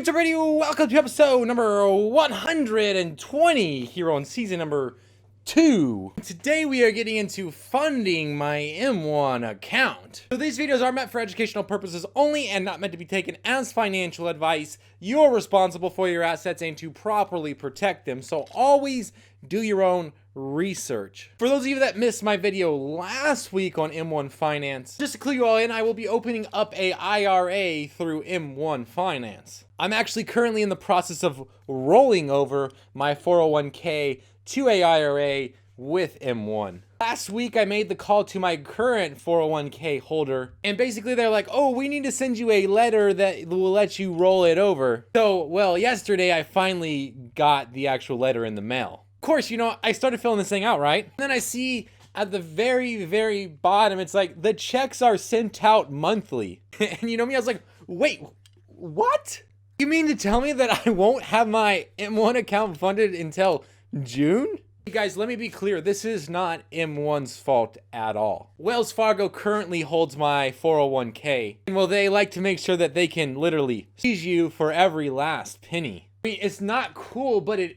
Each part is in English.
what's up, everybody? Welcome to episode number 120 here on season number 2. Today we are getting into funding my M1 account. So these videos are meant for educational purposes only and not meant to be taken as financial advice. You're responsible for your assets and to properly protect them, so always do your own research. For those of you that missed my video last week on M1 Finance, just to clue you all in, I will be opening up a IRA through M1 Finance. I'm actually currently in the process of rolling over my 401k to a IRA with M1. Last week I made the call to my current 401k holder, and basically they're like, oh, we need to send you a letter that will let you roll it over. So, well, yesterday I finally got the actual letter in the mail. Of course, you know, I started filling this thing out, right? And then I see at the very bottom, it's like, the checks are sent out monthly. And you know me, I was like, wait, what? You mean to tell me that I won't have my M1 account funded until June? You guys, let me be clear, this is not M1's fault at all. Wells Fargo currently holds my 401k, and well, they like to make sure that they can literally seize you for every last penny. I mean, it's not cool, but it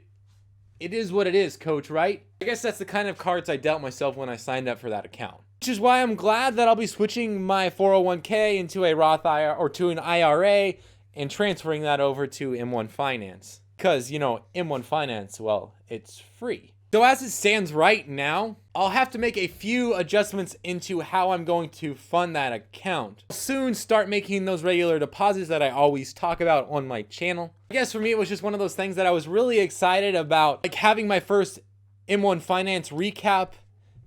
is what it is, coach, right? I guess that's the kind of cards I dealt myself when I signed up for that account. Which is why I'm glad that I'll be switching my 401k into a Roth IRA or to an IRA and transferring that over to M1 Finance. Because, you know, M1 Finance, well, it's free. So as it stands right now, I'll have to make a few adjustments into how I'm going to fund that account. I'll soon start making those regular deposits that I always talk about on my channel. I guess for me, it was just one of those things that I was really excited about, like having my first M1 Finance recap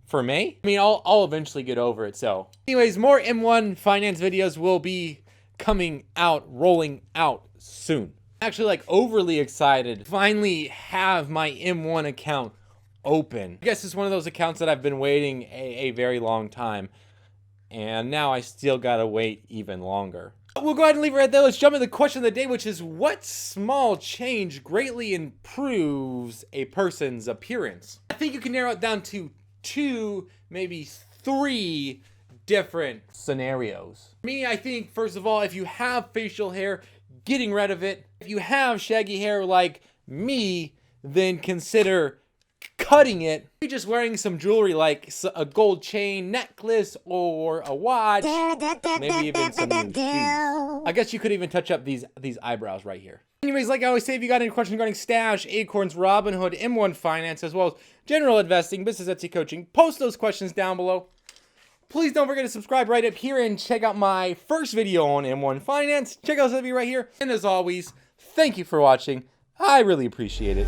for May. I mean, I'll eventually get over it, so. Anyways, more M1 Finance videos will be coming out, rolling out soon. I'm actually like overly excited to finally have my M1 account open. I guess it's one of those accounts that I've been waiting a very long time, and now I still gotta wait even longer. We'll go ahead and leave it right there. Let's jump into the question of the day, which is, what small change greatly improves a person's appearance? I think you can narrow it down to 2, maybe 3 different scenarios. For me, I think, first of all, if you have facial hair, getting rid of it. If you have shaggy hair like me, then consider cutting it. Maybe just wearing some jewelry like a gold chain necklace or a watch, maybe even some new shoes. I guess you could even touch up these eyebrows right here. Anyways, like I always say, if you got any questions regarding Stash, Acorns, Robinhood, M1 Finance, as well as general investing, business Etsy coaching, post those questions down below. Please don't forget to subscribe right up here and check out my first video on M1 Finance. Check out this video right here. And as always, thank you for watching. I really appreciate it.